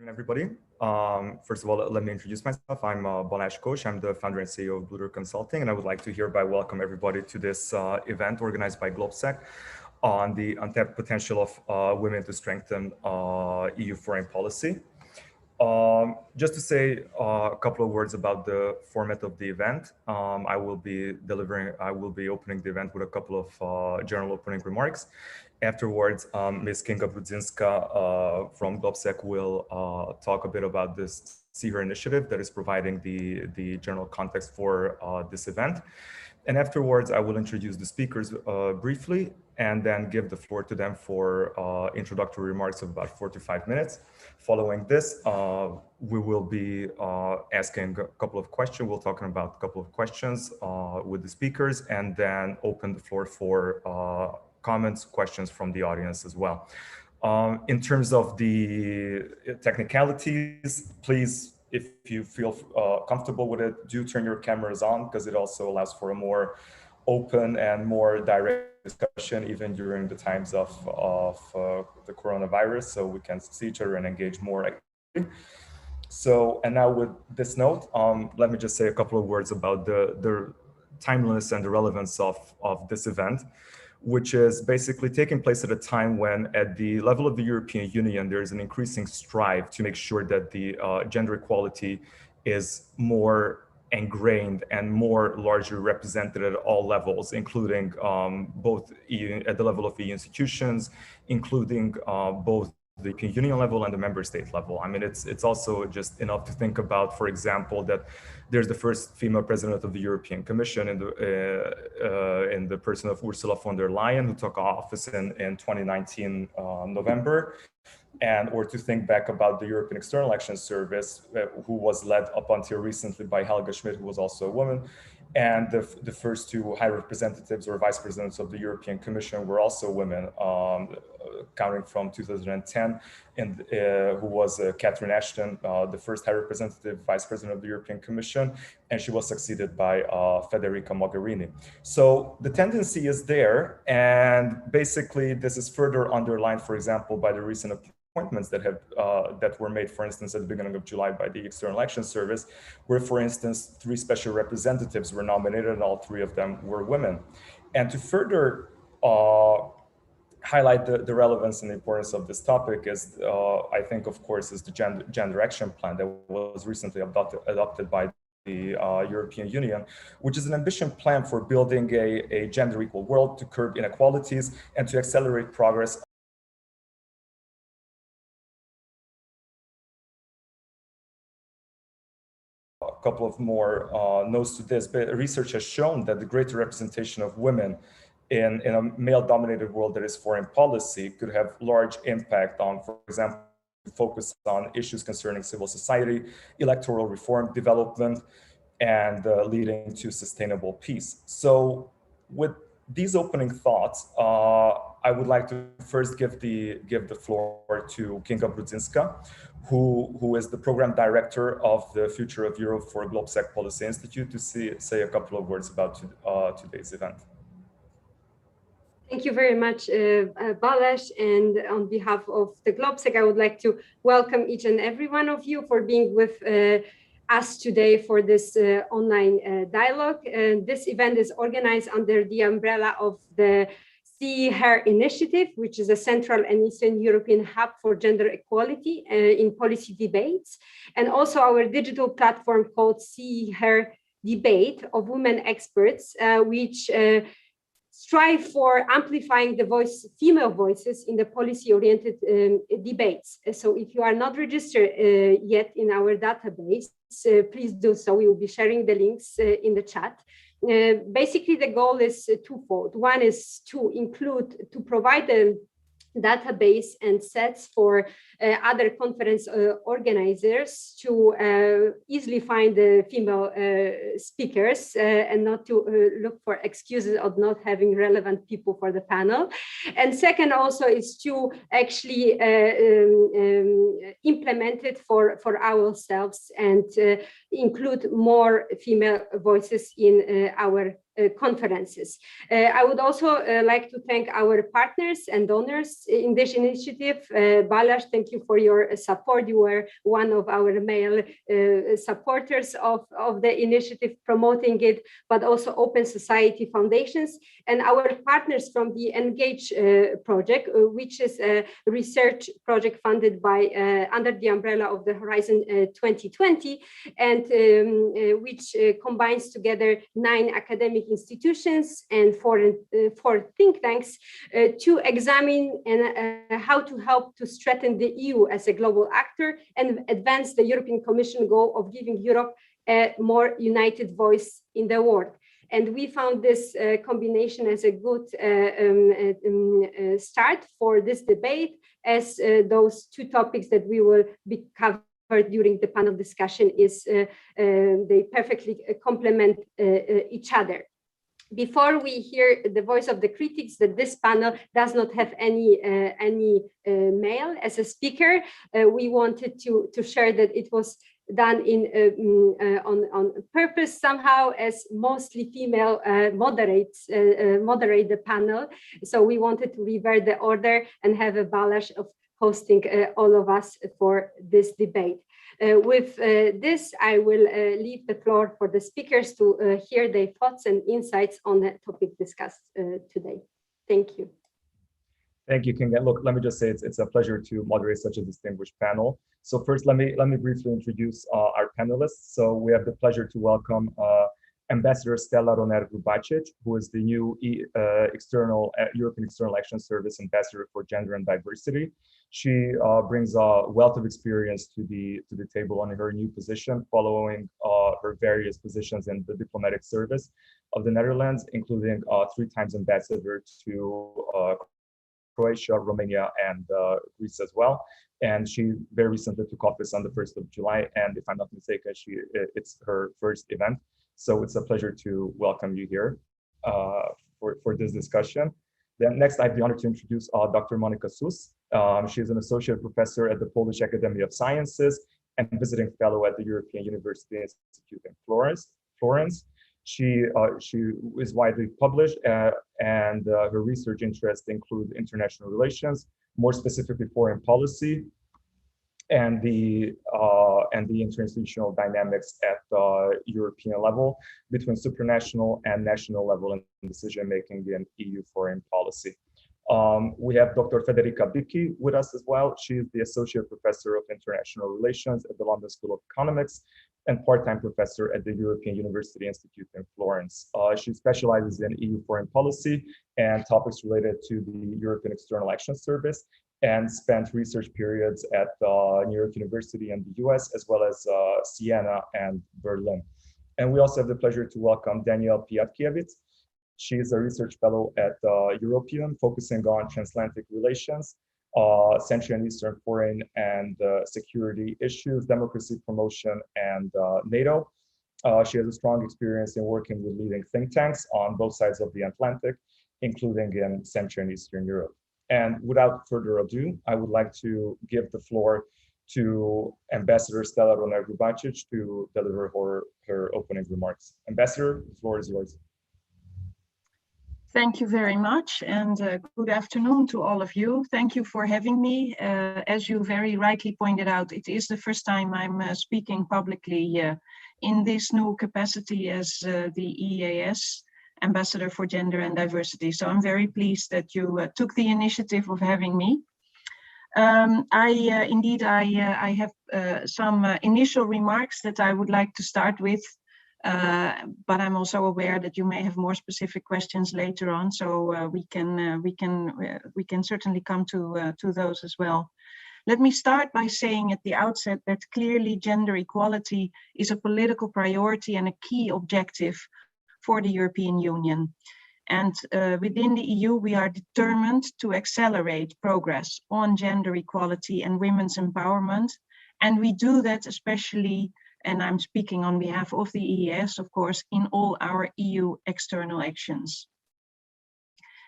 Everybody. First of all, let me introduce myself. I'm Balázs Kos. I'm the founder and CEO of Bluder Consulting, and I would like to hereby welcome everybody to this event organized by GLOBSEC on the untapped potential of women to strengthen EU foreign policy. Just to say a couple of words about the format of the event. I will be opening the event with a couple of general opening remarks. Afterwards, Ms. Kinga Brudzinska from GLOBSEC will talk a bit about this See Her initiative that is providing the general context for this event. And afterwards, I will introduce the speakers briefly and then give the floor to them for introductory remarks of about 45 minutes. Following this, we will be asking a couple of questions. We'll talk about a couple of questions with the speakers and then open the floor for comments, questions from the audience as well. In terms of the technicalities, please, if you feel comfortable with it, do turn your cameras on because it also allows for a more open and more direct discussion even during the times of the coronavirus, so we can see each other and engage more actively. So, and now with this note, let me just say a couple of words about the timeliness and the relevance of this event, which is basically taking place at a time when at the level of the European Union, there is an increasing strive to make sure that the gender equality is more ingrained and more largely represented at all levels, including both at the level of EU institutions, including both the European Union level and the member state level. I mean, it's also just enough to think about, for example, that there's the first female president of the European Commission in the person of Ursula von der Leyen, who took office in 2019 November. And or to think back about the European External Action Service, who was led up until recently by Helga Schmidt, who was also a woman. And the first two high representatives or vice presidents of the European Commission were also women, counting from 2010, and who was Catherine Ashton, the first high representative vice president of the European Commission, and she was succeeded by Federica Mogherini. So the tendency is there, and basically this is further underlined, for example, by the recent appointments that were made, for instance, at the beginning of July by the External Action Service, where, for instance, 3 special representatives were nominated, and all 3 of them were women. And to further highlight the relevance and the importance of this topic is, I think, of course, is the gender action plan that was recently adopted by the European Union, which is an ambition plan for building a gender equal world to curb inequalities and to accelerate progress. A couple of more notes to this, but research has shown that the greater representation of women in a male-dominated world that is foreign policy could have large impact on, for example, focus on issues concerning civil society, electoral reform, development, and leading to sustainable peace. So with these opening thoughts, I would like to first give the floor to Kinga Brudzinska, who is the program director of the Future of Europe for GLOBSEC Policy Institute, to say a couple of words about today's event. Thank you very much, Balázs, and on behalf of the GLOBSEC, I would like to welcome each and every one of you for being with us today for this online dialogue. This event is organized under the umbrella of the See Her initiative, which is a Central and Eastern European hub for gender equality in policy debates, and also our digital platform called See Her Debate of women experts, which strive for amplifying the female voices in the policy-oriented debates. So if you are not registered yet in our database, please do so. We will be sharing the links in the chat. Basically, the goal is twofold. One is to provide a database and sets for other conference organizers to easily find the female speakers and not to look for excuses of not having relevant people for the panel. And second also is to actually implement it for ourselves and include more female voices in our conferences. I would also like to thank our partners and donors in this initiative. Balázs, thank you for your support. You were one of our male supporters of the initiative promoting it, but also Open Society Foundations and our partners from the Engage project, which is a research project funded by under the umbrella of the Horizon 2020, and which combines together 9 academic institutions and 4 think tanks to examine how to help to strengthen the EU as a global actor and advance the European Commission goal of giving Europe a more united voice in the world. And we found this combination as a good start for this debate, as those 2 topics that we will be covered during the panel discussion they perfectly complement each other. Before we hear the voice of the critics that this panel does not have any male as a speaker, we wanted to share that it was done on purpose somehow, as mostly female moderate the panel. So we wanted to revert the order and have a Balázs of hosting all of us for this debate. With this, I will leave the floor for the speakers to hear their thoughts and insights on the topic discussed today. Thank you. Thank you, Kinga. Look, let me just say it's a pleasure to moderate such a distinguished panel. So first, let me briefly introduce our panelists. So we have the pleasure to welcome Ambassador Stella Roner-Grubacic, who is the new European External Action Service Ambassador for Gender and Diversity. She brings a wealth of experience to the table on her new position, following her various positions in the diplomatic service of the Netherlands, including 3 times ambassador to Croatia, Romania, and Greece as well. And she very recently took office on the 1st of July. And if I'm not mistaken, it's her first event. So it's a pleasure to welcome you here for this discussion. Then next, I have the honor to introduce Dr. Monica Seuss. She is an associate professor at the Polish Academy of Sciences and visiting fellow at the European University Institute in Florence. She is widely published and her research interests include international relations, more specifically foreign policy, and the interinstitutional dynamics at the European level between supranational and national level in decision-making in EU foreign policy. We have Dr. Federica Bicchi with us as well. She is the Associate Professor of International Relations at the London School of Economics and part-time professor at the European University Institute in Florence. She specializes in EU foreign policy and topics related to the European External Action Service, and spent research periods at New York University in the US, as well as Siena and Berlin. And we also have the pleasure to welcome Danielle Piatkiewicz. She is a research fellow at European, focusing on transatlantic relations, Central and Eastern foreign and security issues, democracy promotion, and NATO. She has a strong experience in working with leading think tanks on both sides of the Atlantic, including in Central and Eastern Europe. And without further ado, I would like to give the floor to Ambassador Stella Roner-Grubacic to deliver her opening remarks. Ambassador, the floor is yours. Thank you very much, and good afternoon to all of you. Thank you for having me. As you very rightly pointed out, it is the first time I'm speaking publicly in this new capacity as the EEAS Ambassador for Gender and Diversity. So I'm very pleased that you took the initiative of having me. I have some initial remarks that I would like to start with. But I'm also aware that you may have more specific questions later on, so we can certainly come to those as well. Let me start by saying at the outset that clearly gender equality is a political priority and a key objective for the European Union. And within the EU, we are determined to accelerate progress on gender equality and women's empowerment, and we do that especially, and I'm speaking on behalf of the EEAS, of course, in all our EU external actions.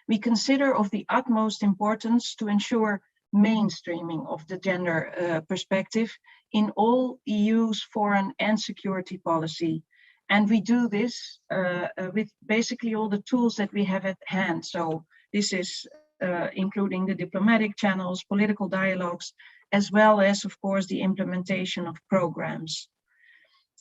We consider of the utmost importance to ensure mainstreaming of the gender perspective in all EU's foreign and security policy, And we do this with basically all the tools that we have at hand. So this is including the diplomatic channels, political dialogues, as well as, of course, the implementation of programs.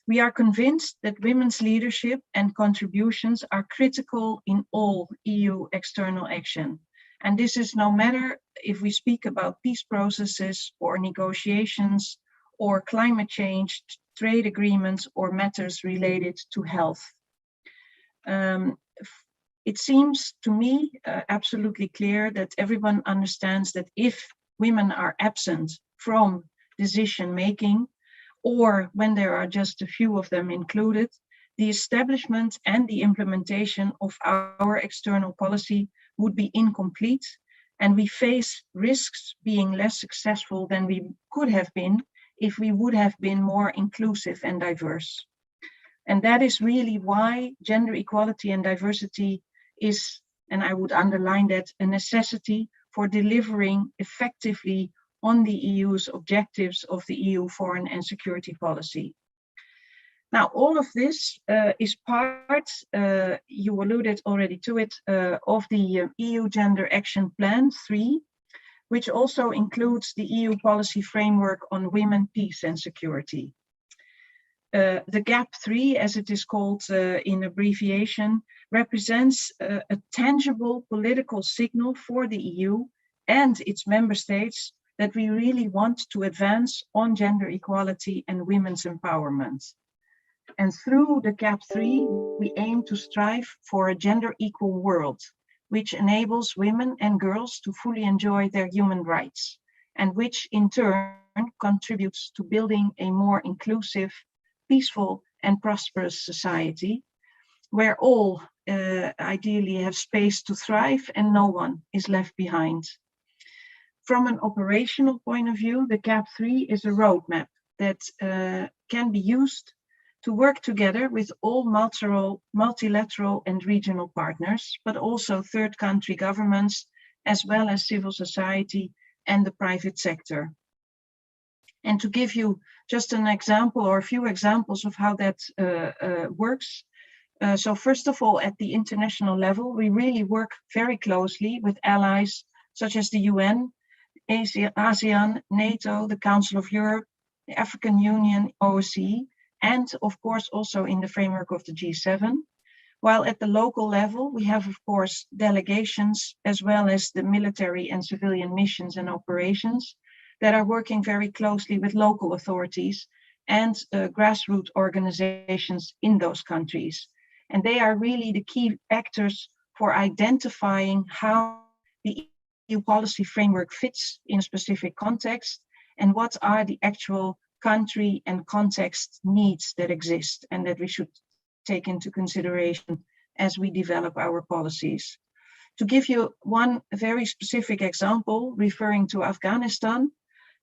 We are convinced that women's leadership and contributions are critical in all EU external action. And this is no matter if we speak about peace processes or negotiations or climate change, trade agreements, or matters related to health. It seems to me absolutely clear that everyone understands that if women are absent from decision making, or when there are just a few of them included, the establishment and the implementation of our external policy would be incomplete, and we face risks being less successful than we could have been if we would have been more inclusive and diverse. And that is really why gender equality and diversity is, and I would underline that, a necessity for delivering effectively on the EU's objectives of the EU foreign and security policy. Now, all of this is part, you alluded already to it, of the EU Gender Action Plan 3, which also includes the EU policy framework on women, peace and security. The GAP 3, as it is called in abbreviation, represents a tangible political signal for the EU and its member states that we really want to advance on gender equality and women's empowerment. And through the GAP 3, we aim to strive for a gender equal world, which enables women and girls to fully enjoy their human rights, and which in turn contributes to building a more inclusive, peaceful and prosperous society, where all ideally have space to thrive and no one is left behind. From an operational point of view, the GAP 3 is a roadmap that can be used to work together with all multilateral and regional partners, but also third country governments, as well as civil society and the private sector. And to give you just an example or a few examples of how that works. So first of all, at the international level, we really work very closely with allies such as the UN, ASEAN, NATO, the Council of Europe, the African Union, OSCE, and of course also in the framework of the G7. While at the local level, we have of course delegations as well as the military and civilian missions and operations that are working very closely with local authorities and grassroots organizations in those countries. And they are really the key actors for identifying how the EU policy framework fits in a specific context and what are the actual country and context needs that exist and that we should take into consideration as we develop our policies. To give you one very specific example, referring to Afghanistan,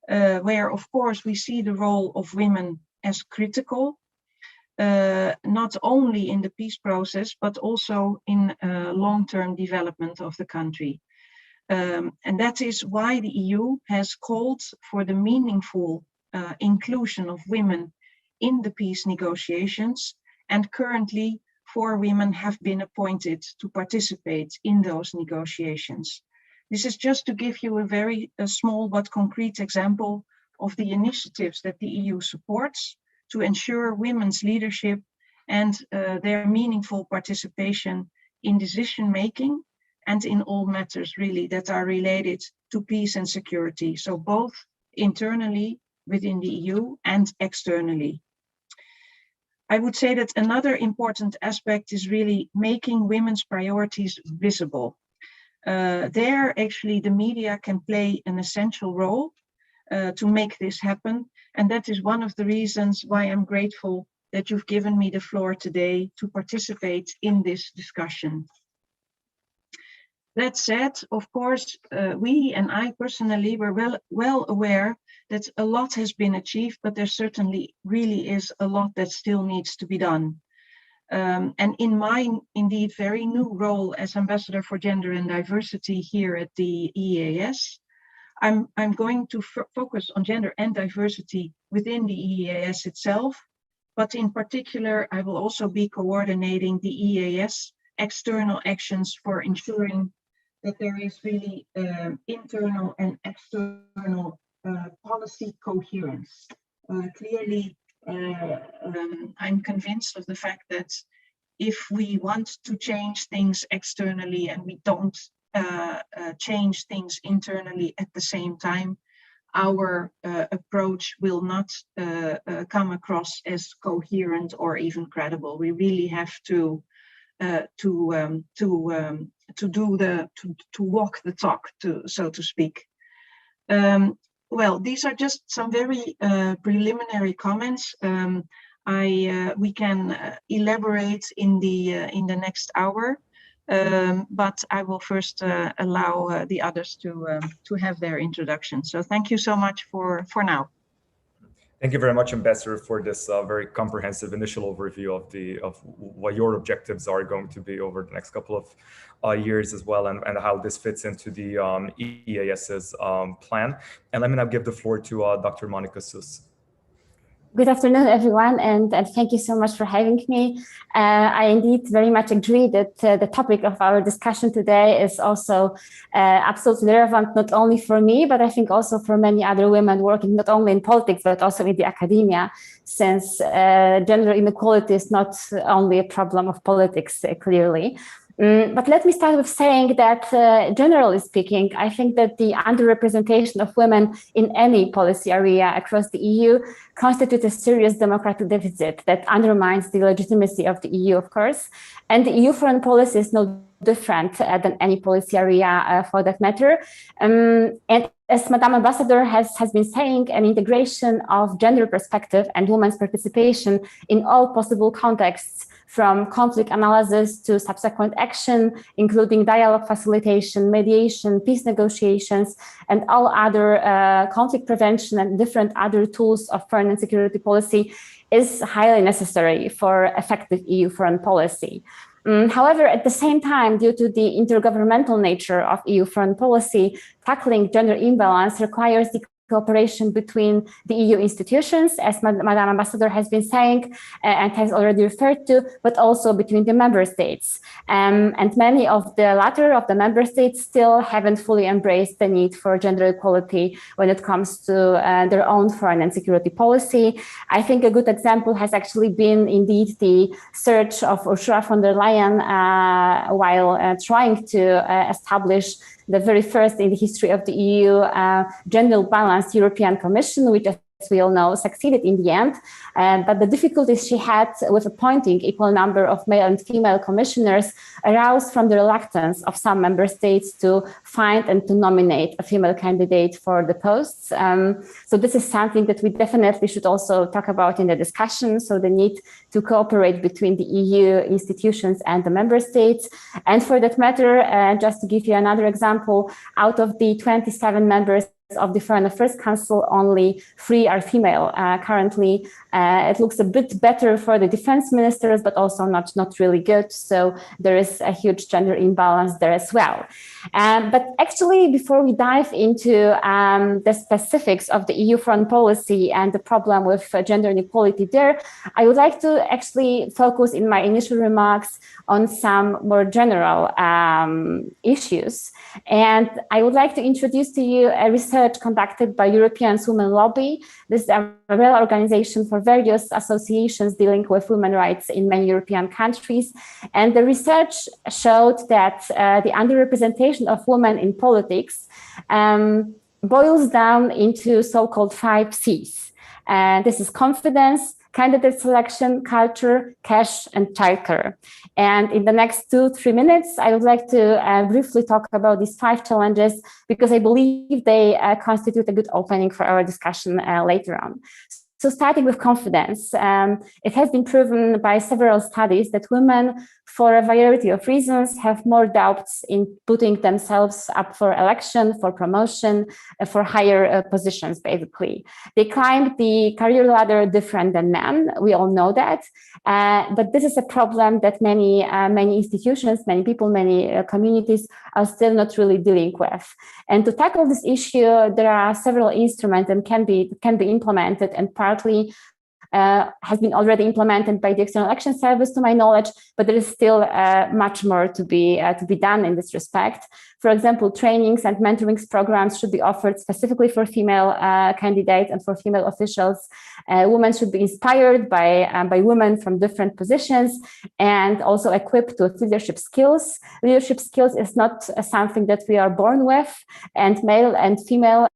where of course we see the role of women as critical, not only in the peace process, but also in long-term development of the country. And that is why the EU has called for the meaningful inclusion of women in the peace negotiations, and currently 4 women have been appointed to participate in those negotiations. This is just to give you a very small but concrete example of the initiatives that the EU supports to ensure women's leadership and their meaningful participation in decision making and in all matters really that are related to peace and security. So both internally within the EU and externally. I would say that another important aspect is really making women's priorities visible. There actually the media can play an essential role to make this happen. And that is one of the reasons why I'm grateful that you've given me the floor today to participate in this discussion. That said, of course, we and I personally were well aware that a lot has been achieved, but there certainly really is a lot that still needs to be done. And in my indeed very new role as Ambassador for Gender and Diversity here at the EEAS, I'm going to focus on gender and diversity within the EEAS itself, but in particular, I will also be coordinating the EAS external actions for ensuring that there is really internal and external policy coherence. Clearly, I'm convinced of the fact that if we want to change things externally and we don't change things internally at the same time, our approach will not come across as coherent or even credible. We really have to walk the talk, so to speak. Well, these are just some very preliminary comments. We can elaborate in the next hour, but I will first allow the others to have their introduction. So thank you so much for now. Thank you very much, Ambassador, for this very comprehensive initial overview of what your objectives are going to be over the next couple of years as well, and how this fits into the EAS's plan. And let me now give the floor to Dr. Monica Seuss. Good afternoon, everyone, and thank you so much for having me. I indeed very much agree that the topic of our discussion today is also absolutely relevant, not only for me, but I think also for many other women working not only in politics, but also in the academia, since gender inequality is not only a problem of politics, clearly. But let me start with saying that, generally speaking, I think that the underrepresentation of women in any policy area across the EU constitutes a serious democratic deficit that undermines the legitimacy of the EU, of course. And the EU foreign policy is no different than any policy area for that matter. And as Madame Ambassador has been saying, an integration of gender perspective and women's participation in all possible contexts, from conflict analysis to subsequent action, including dialogue facilitation, mediation, peace negotiations, and all other conflict prevention and different other tools of foreign and security policy, is highly necessary for effective EU foreign policy. However, at the same time, due to the intergovernmental nature of EU foreign policy, tackling gender imbalance requires the cooperation between the EU institutions, as Madame Ambassador has been saying and has already referred to, but also between the member states. And many of the latter of the member states still haven't fully embraced the need for gender equality when it comes to their own foreign and security policy. I think a good example has actually been indeed the search of Ursula von der Leyen while trying to establish the very first in the history of the EU gender balanced European Commission, which, as we all know, succeeded in the end. But the difficulties she had with appointing equal number of male and female commissioners aroused from the reluctance of some member states to find and to nominate a female candidate for the posts. So this is something that we definitely should also talk about in the discussion. So the need to cooperate between the EU institutions and the member states. And for that matter, just to give you another example, out of the 27 members of the Foreign Affairs Council, only 3 are female. Currently, it looks a bit better for the defense ministers, but also not really good. So there is a huge gender imbalance there as well. But actually, before we dive into the specifics of the EU foreign policy and the problem with gender inequality there, I would like to actually focus in my initial remarks on some more general issues. And I would like to introduce to you a research conducted by European Women Lobby. This is a real organization for various associations dealing with women's rights in many European countries. And the research showed that the underrepresentation of women in politics boils down into so-called 5 C's. This is confidence, candidate selection, culture, cash, and childcare. And in the next 2-3 minutes, I would like to briefly talk about these 5 challenges, because I believe they constitute a good opening for our discussion later on. So starting with confidence, it has been proven by several studies that women, for a variety of reasons, have more doubts in putting themselves up for election, for promotion, for higher positions, basically. They climb the career ladder different than men. We all know that. But this is a problem that many institutions, many people, many communities are still not really dealing with. And to tackle this issue, there are several instruments that can be implemented, and partly has been already implemented by the External Action Service, to my knowledge, but there is still much more to be done in this respect. For example, trainings and mentoring programs should be offered specifically for female candidates and for female officials. Women should be inspired by women from different positions and also equipped with leadership skills. Leadership skills is not something that we are born with, and male and female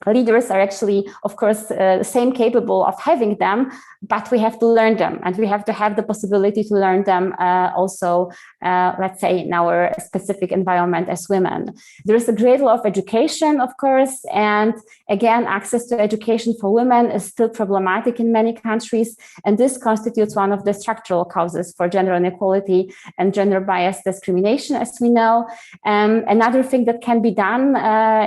leaders are actually, of course, the same capable of having them, but we have to learn them, and we have to have the possibility to learn them also, let's say, in our specific environment as women. There is a great deal of education, of course, and again, access to education for women is still problematic in many countries, and this constitutes one of the structural causes for gender inequality and gender bias discrimination, as we know. Another thing that can be done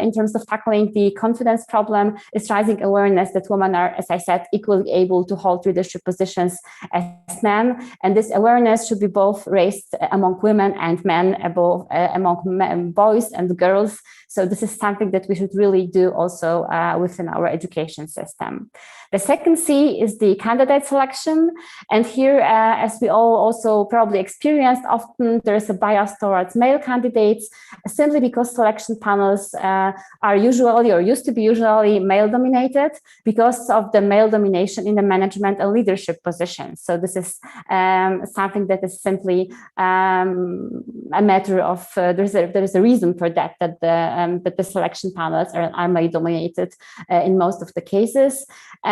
in terms of tackling the confidence problem is rising awareness that women are, as I said, equally able to hold leadership positions as men, and this awareness should be both raised among women and men, among boys and girls. So this is something that we should really do also within our education system. The second C is the candidate selection. And here, as we all also probably experienced, often there is a bias towards male candidates, simply because selection panels are usually, or used to be usually, male dominated because of the male domination in the management and leadership positions. So this is something that is simply a matter of, there is a reason for that the selection panels are male dominated in most of the cases.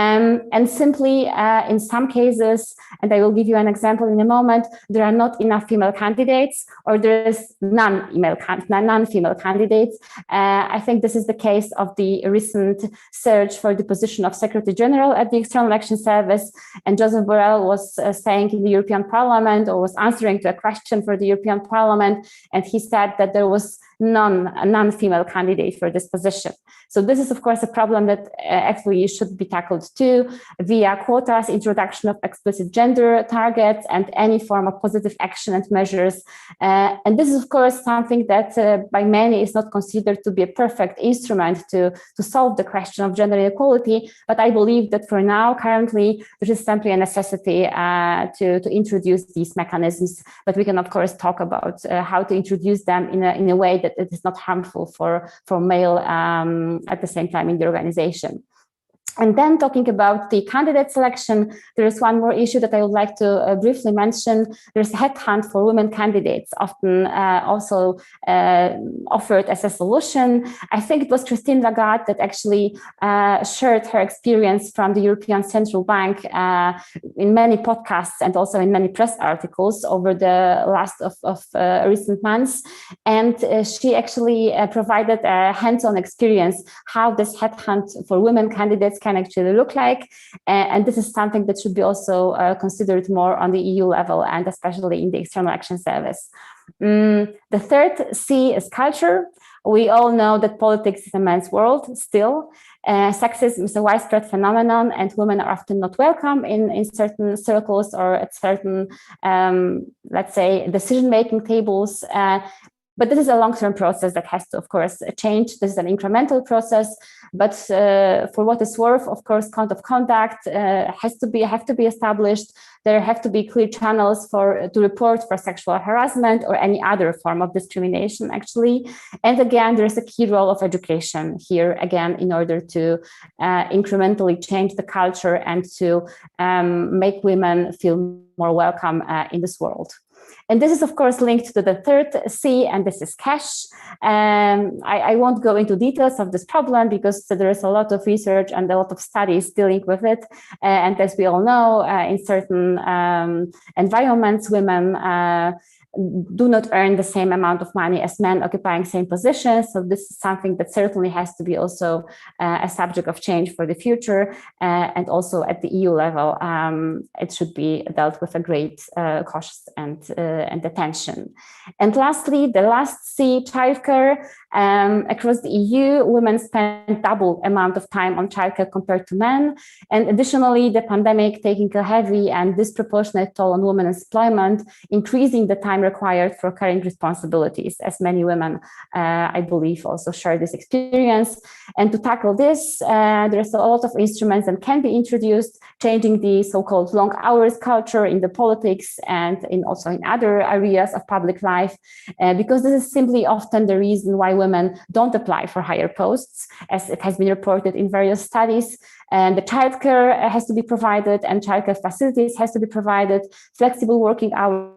And simply in some cases, and I will give you an example in a moment, there are not enough female candidates, or there is non-female candidates. I think this is the case of the recent search for the position of Secretary General at the External Action Service. And Joseph Borrell was saying in the European Parliament, or was answering to a question for the European Parliament, and he said that there was non-female candidate for this position. So this is, of course, a problem that actually should be tackled too, via quotas, introduction of explicit gender targets, and any form of positive action and measures. And this is, of course, something that by many is not considered to be a perfect instrument to solve the question of gender inequality. But I believe that for now, currently, there is simply a necessity to introduce these mechanisms. But we can, of course, talk about how to introduce them in a way that it is not harmful for male at the same time in the organization. And then talking about the candidate selection, there is one more issue that I would like to briefly mention. There's a headhunt for women candidates, often also offered as a solution. I think it was Christine Lagarde that actually shared her experience from the European Central Bank in many podcasts and also in many press articles over the last of recent months. And she actually provided a hands-on experience how this headhunt for women candidates can actually look like. And this is something that should be also considered more on the EU level, and especially in the External Action Service. The third C is culture. We all know that politics is a man's world still. Sexism is a widespread phenomenon, and women are often not welcome in certain circles or at certain, let's say, decision-making tables. But this is a long-term process that has to, of course, change. This is an incremental process. But for what it's worth, of course, code of conduct have to be established. There have to be clear channels to report for sexual harassment or any other form of discrimination, actually. And again, there is a key role of education here, again, in order to incrementally change the culture and to make women feel more welcome in this world. And this is, of course, linked to the third C, and this is cash. I won't go into details of this problem because there is a lot of research and a lot of studies dealing with it. And as we all know, in certain environments, women do not earn the same amount of money as men occupying same positions. So this is something that certainly has to be also a subject of change for the future. And also at the EU level, it should be dealt with a great cautious and attention. And lastly, the last C, childcare. Across the EU, women spend double amount of time on childcare compared to men. And additionally, the pandemic taking a heavy and disproportionate toll on women's employment, increasing the time required for caring responsibilities, as many women, I believe, also share this experience. And to tackle this, there's a lot of instruments that can be introduced, changing the so-called long hours culture in the politics and also in other areas of public life, because this is simply often the reason why women don't apply for higher posts, as it has been reported in various studies. And the childcare has to be provided, and childcare facilities has to be provided. Flexible working hours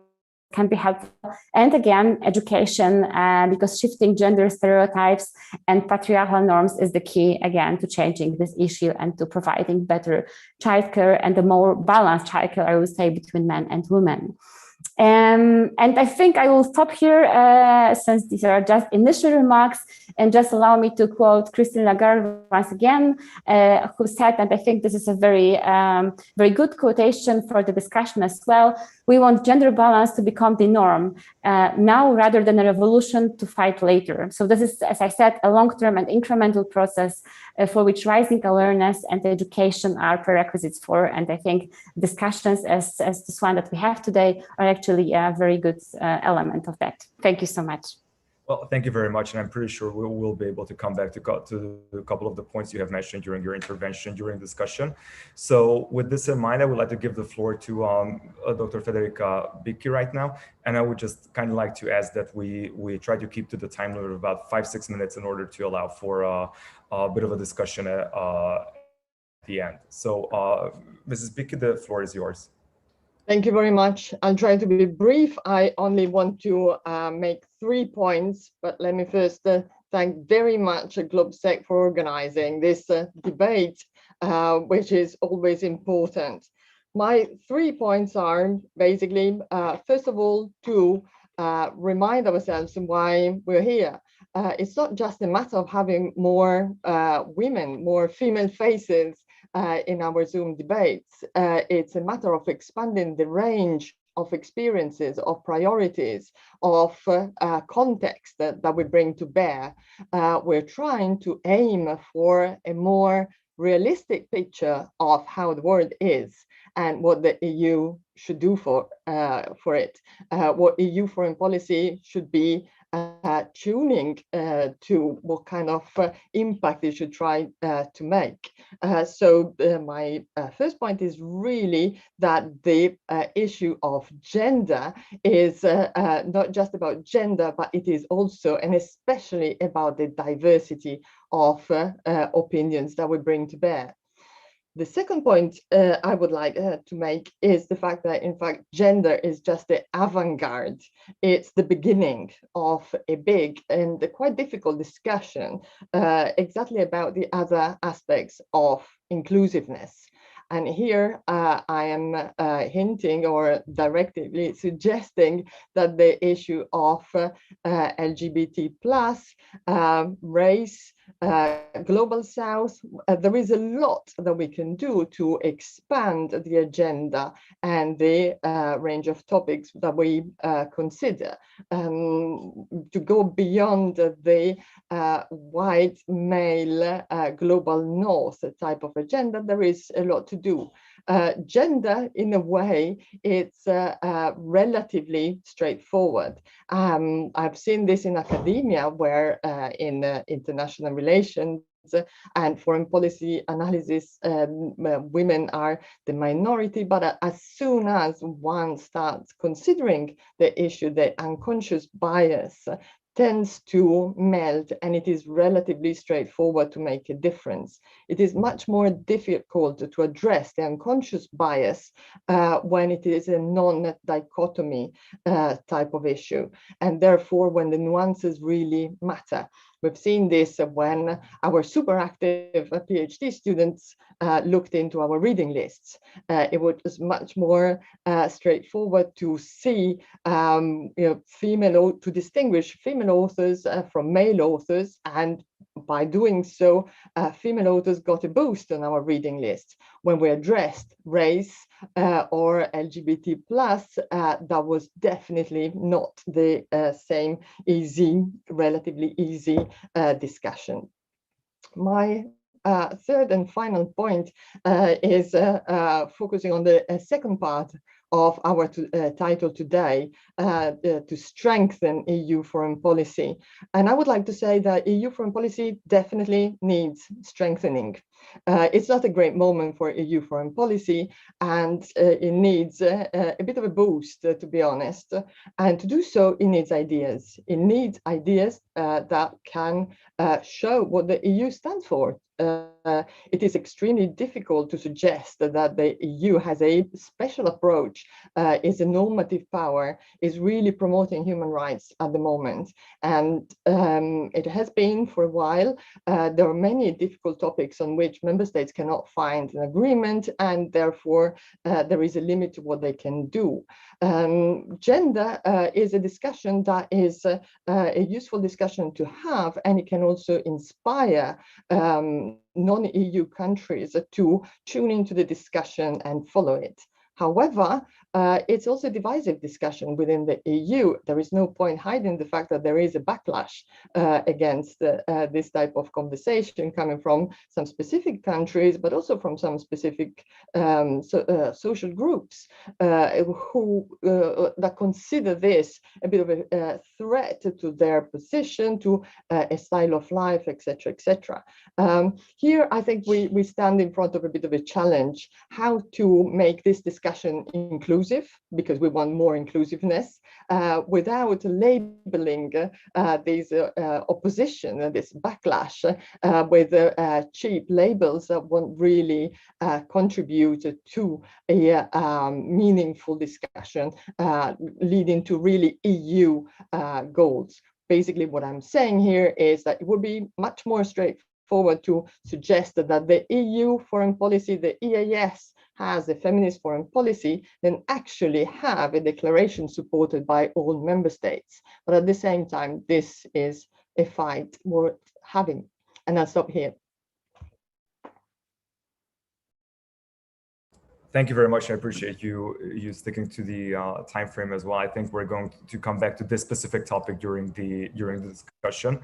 can be helpful. And again, education, because shifting gender stereotypes and patriarchal norms is the key, again, to changing this issue and to providing better childcare and a more balanced childcare, I would say, between men and women. And I think I will stop here, since these are just initial remarks, and just allow me to quote Christine Lagarde once again, who said, and I think this is a very, very good quotation for the discussion as well: we want gender balance to become the norm now rather than a revolution to fight later. So this is, as I said, a long-term and incremental process for which rising awareness and education are prerequisites for. And I think discussions as this one that we have today are actually a very good element of that. Thank you so much. Well, thank you very much. And I'm pretty sure we will be able to come back to a couple of the points you have mentioned during your intervention, during discussion. So with this in mind, I would like to give the floor to Dr. Federica Bicchi right now. And I would just kind of like to ask that we try to keep to the time limit of about 5-6 minutes in order to allow for a bit of a discussion at the end. So Mrs. Bicchi, the floor is yours. Thank you very much. I'll try to be brief. I only want to make 3 points, but let me first thank very much GLOBSEC for organizing this debate, which is always important. My 3 points are basically, first of all, to remind ourselves why we're here. It's not just a matter of having more women, more female faces in our Zoom debates. It's a matter of expanding the range of experiences, of priorities, of context that we bring to bear. We're trying to aim for a more realistic picture of how the world is and what the EU should do for it, what EU foreign policy should be tuning to what kind of impact it should try to make. So my first point is really that the issue of gender is not just about gender, but it is also and especially about the diversity of opinions that we bring to bear. The second point I would like to make is the fact that, in fact, gender is just the avant-garde. It's the beginning of a big and quite difficult discussion exactly about the other aspects of inclusiveness. And here I am hinting or directly suggesting that the issue of LGBT plus, race, global south, there is a lot that we can do to expand the agenda and the range of topics that we consider, to go beyond the white male global north type of agenda. There is a lot to do. Gender, in a way, it's relatively straightforward. I've seen this in academia, where in international relations and foreign policy analysis, women are the minority, but as soon as one starts considering the issue, the unconscious bias tends to melt, and it is relatively straightforward to make a difference. It is much more difficult to address the unconscious bias when it is a non-dichotomy type of issue, and therefore when the nuances really matter. We've seen this when our super active PhD students looked into our reading lists. It was much more straightforward to see, to distinguish female authors from male authors, and by doing so, female authors got a boost on our reading list. When we addressed race or LGBT+, that was definitely not the same relatively easy discussion. My third and final point is focusing on the second part of our title today, to strengthen EU foreign policy. And I would like to say that EU foreign policy definitely needs strengthening. It's not a great moment for EU foreign policy, and it needs a bit of a boost, to be honest. And to do so, it needs ideas. It needs ideas that can show what the EU stands for. It is extremely difficult to suggest that the EU has a special approach, is a normative power, is really promoting human rights at the moment. And it has been for a while. There are many difficult topics on which member states cannot find an agreement, and therefore there is a limit to what they can do. Gender is a discussion that is a useful discussion to have, and it can also inspire non-EU countries to tune into the discussion and follow it. However, it's also a divisive discussion within the EU. There is no point hiding the fact that there is a backlash against this type of conversation coming from some specific countries, but also from some specific social groups who that consider this a bit of a threat to their position, to a style of life, etc., etc. Here, I think we stand in front of a bit of a challenge: how to make this discussion inclusive, because we want more inclusiveness, without labeling this opposition, this backlash, with cheap labels that won't really contribute to a meaningful discussion leading to really EU goals. Basically, what I'm saying here is that it would be much more straightforward to suggest that the EU foreign policy, the EAS, has a feminist foreign policy, then actually have a declaration supported by all member states. But at the same time, this is a fight worth having. And I'll stop here. Thank you very much. I appreciate you sticking to the time frame as well. I think we're going to come back to this specific topic during the discussion,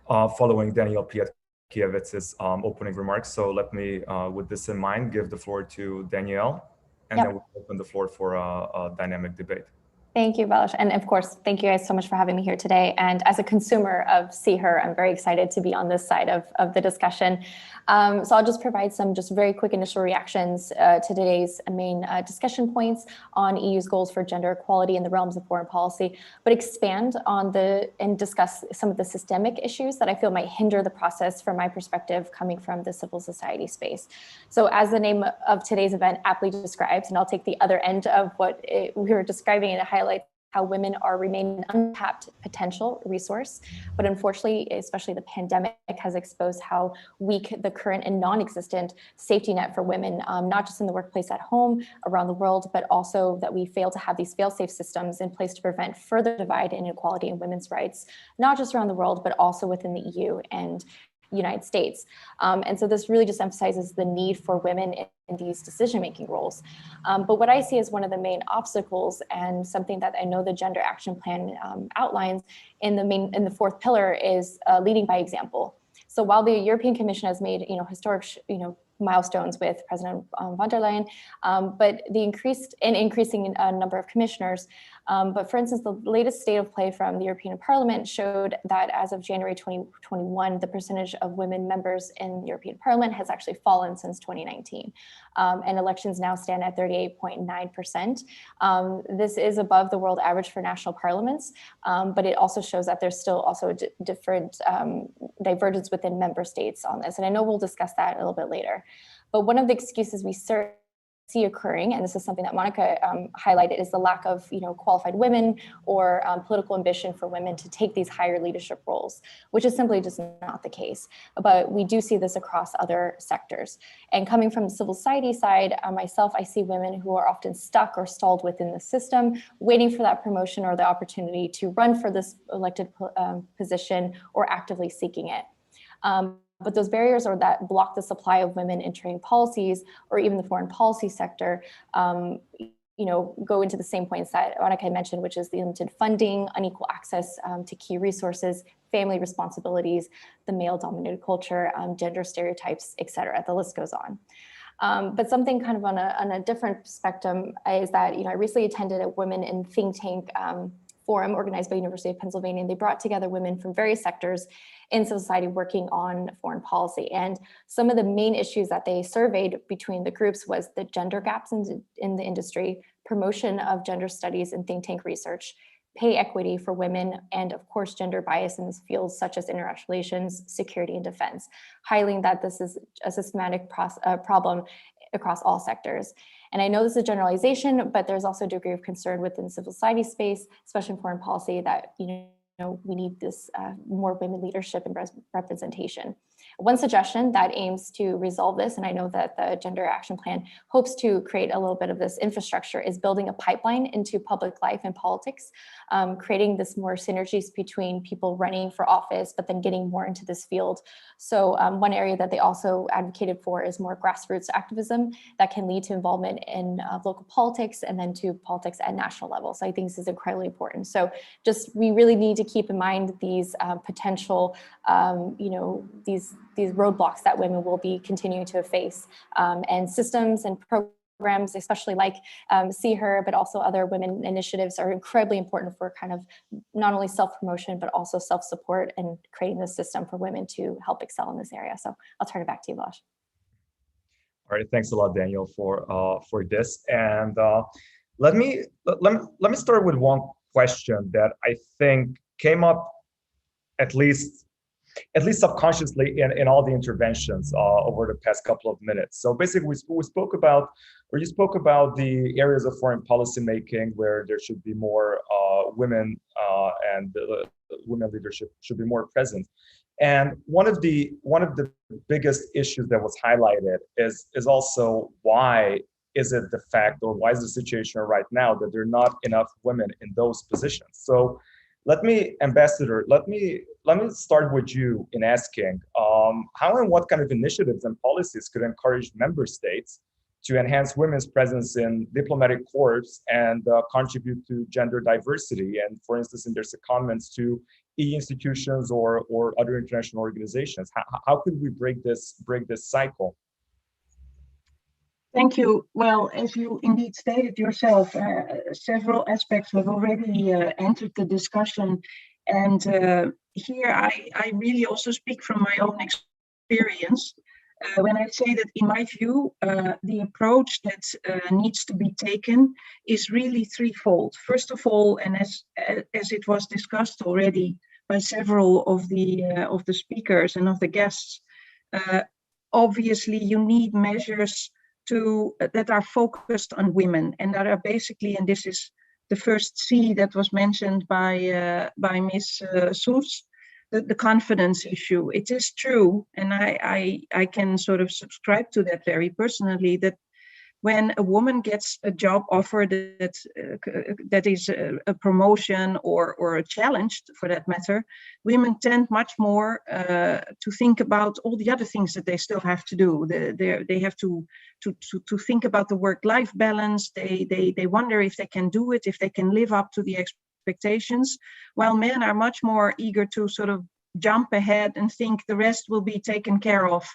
following Danielle Pietkiewicz's opening remarks. So let me, with this in mind, give the floor to Danielle, and then we'll open the floor for a dynamic debate. Thank you, Balázs. And of course, thank you guys so much for having me here today. And as a consumer of See Her, I'm very excited to be on this side of the discussion. So I'll just provide some very quick initial reactions to today's main discussion points on EU's goals for gender equality in the realms of foreign policy, but expand on and discuss some of the systemic issues that I feel might hinder the process from my perspective coming from the civil society space. So as the name of today's event aptly describes, and I'll take the other end of what we were describing, and it highlights how women remain an untapped potential resource. But unfortunately, especially the pandemic has exposed how weak the current and non-existent safety net for women, not just in the workplace at home, around the world, but also that we fail to have these fail-safe systems in place to prevent further divide and inequality in women's rights, not just around the world, but also within the EU and United States. And so this really just emphasizes the need for women in these decision-making roles. But what I see as one of the main obstacles, and something that I know the Gender Action Plan outlines in the fourth pillar, is leading by example. So while the European Commission has made historic milestones with President von der Leyen, but the increasing number of commissioners. But for instance, the latest state of play from the European Parliament showed that as of January 2021, the percentage of women members in the European Parliament has actually fallen since 2019. And elections now stand at 38.9%. This is above the world average for national parliaments, but it also shows that there's still also different divergence within member states on this. And I know we'll discuss that a little bit later. But one of the excuses we see occurring, and this is something that Monica highlighted, is the lack of qualified women or political ambition for women to take these higher leadership roles, which is simply just not the case. But we do see this across other sectors. And coming from the civil society side, myself, I see women who are often stuck or stalled within the system, waiting for that promotion or the opportunity to run for this elected position or actively seeking it. But those barriers or that block the supply of women entering policies or even the foreign policy sector, go into the same points that Monica had mentioned, which is the limited funding, unequal access to key resources, family responsibilities, the male-dominated culture, gender stereotypes, et cetera. The list goes on. But something kind of on a different spectrum is that, I recently attended a Women in Think Tank forum organized by University of Pennsylvania, and they brought together women from various sectors in civil society working on foreign policy. And some of the main issues that they surveyed between the groups was the gender gaps in the industry, promotion of gender studies and think tank research, pay equity for women, and of course, gender bias in fields such as international relations, security, and defense, highlighting that this is a systematic problem across all sectors. And I know this is a generalization, but there's also a degree of concern within civil society space, especially in foreign policy, that we need this more women leadership and representation. One suggestion that aims to resolve this, and I know that the Gender Action Plan hopes to create a little bit of this infrastructure, is building a pipeline into public life and politics, creating this more synergies between people running for office, but then getting more into this field. So one area that they also advocated for is more grassroots activism that can lead to involvement in local politics and then to politics at national level. So I think this is incredibly important. So we really need to keep in mind these potential, these roadblocks that women will be continuing to face, and systems and programs, especially like See Her, but also other women initiatives, are incredibly important for kind of not only self-promotion, but also self-support and creating this system for women to help excel in this area. So I'll turn it back to you, Blaž. All right, thanks a lot, Daniel, for this. And let me start with one question that I think came up at least subconsciously in all the interventions over the past couple of minutes. So basically, you spoke about the areas of foreign policy making where there should be more women and women leadership should be more present. And one of the biggest issues that was highlighted is also why is it the fact, or why is the situation right now that there are not enough women in those positions? So Ambassador, let me start with you in asking how and what kind of initiatives and policies could encourage member states to enhance women's presence in diplomatic corps and contribute to gender diversity, and for instance, in their secondments to EU institutions or other international organizations. How could we break this cycle? Thank you. Well, as you indeed stated yourself, several aspects have already entered the discussion. And here I really also speak from my own experience when I say that, in my view, the approach that needs to be taken is really threefold. First of all, and as it was discussed already by several of the speakers and of the guests, obviously you need measures that are focused on women, and that are basically, and this is the first C that was mentioned by Ms. Seuss, the confidence issue. It is true, and I can sort of subscribe to that very personally, that when a woman gets a job offer that is a promotion or a challenge, for that matter, women tend much more to think about all the other things that they still have to do. They have to think about the work-life balance. They wonder if they can do it, if they can live up to the expectations, while men are much more eager to sort of jump ahead and think the rest will be taken care of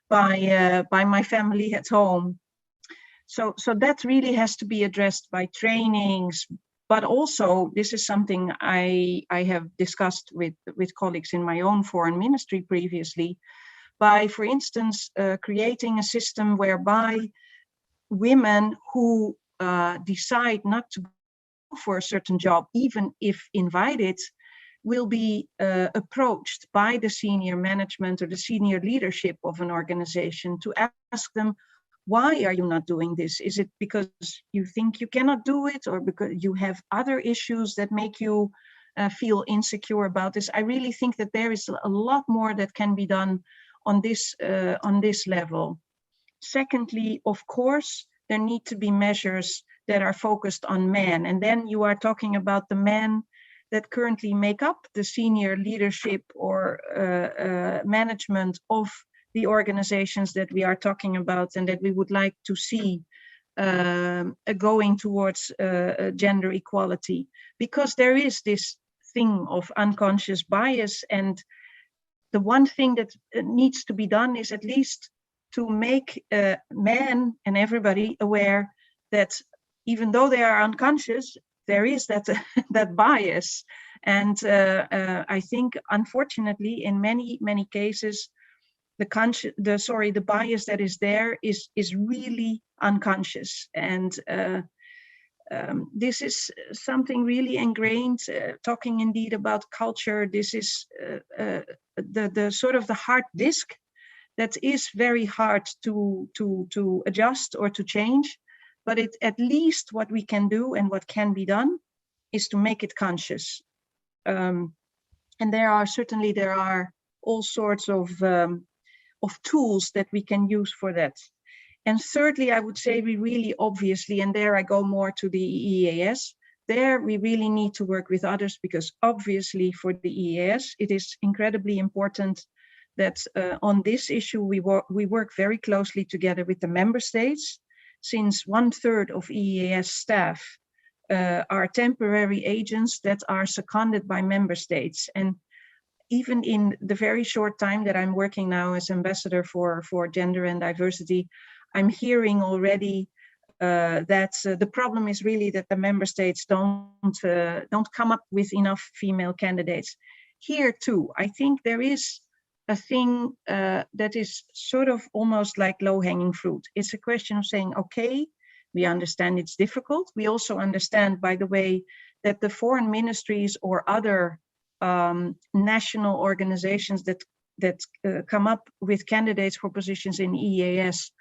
by my family at home. So that really has to be addressed by trainings, but also this is something I have discussed with colleagues in my own foreign ministry previously, by, for instance, creating a system whereby women who decide not to go for a certain job, even if invited, will be approached by the senior management or the senior leadership of an organization to ask them, why are you not doing this? Is it because you think you cannot do it, or because you have other issues that make you feel insecure about this? I really think that there is a lot more that can be done on this level. Secondly, of course, there need to be measures that are focused on men. And then you are talking about the men that currently make up the senior leadership or management of the organizations that we are talking about and that we would like to see going towards gender equality, because there is this thing of unconscious bias. And the one thing that needs to be done is at least to make men and everybody aware that even though they are unconscious, there is that that bias. And I think, unfortunately, in many cases, the bias that is there is really unconscious. And this is something really ingrained. Talking indeed about culture, this is the sort of the hard disk that is very hard to adjust or to change. But at least what we can do and what can be done is to make it conscious. And there are all sorts of tools that we can use for that. And thirdly, I would say we really obviously, and there I go more to the EEAS, there we really need to work with others, because obviously for the EEAS, it is incredibly important that on this issue, we work very closely together with the member states, since 1/3 of EEAS staff are temporary agents that are seconded by member states. And even in the very short time that I'm working now as ambassador for gender and diversity, I'm hearing already that the problem is really that the member states don't come up with enough female candidates. Here too, I think there is a thing that is sort of almost like low-hanging fruit. It's a question of saying, okay, we understand it's difficult. We also understand, by the way, that the foreign ministries or other national organizations that come up with candidates for positions in EEAS,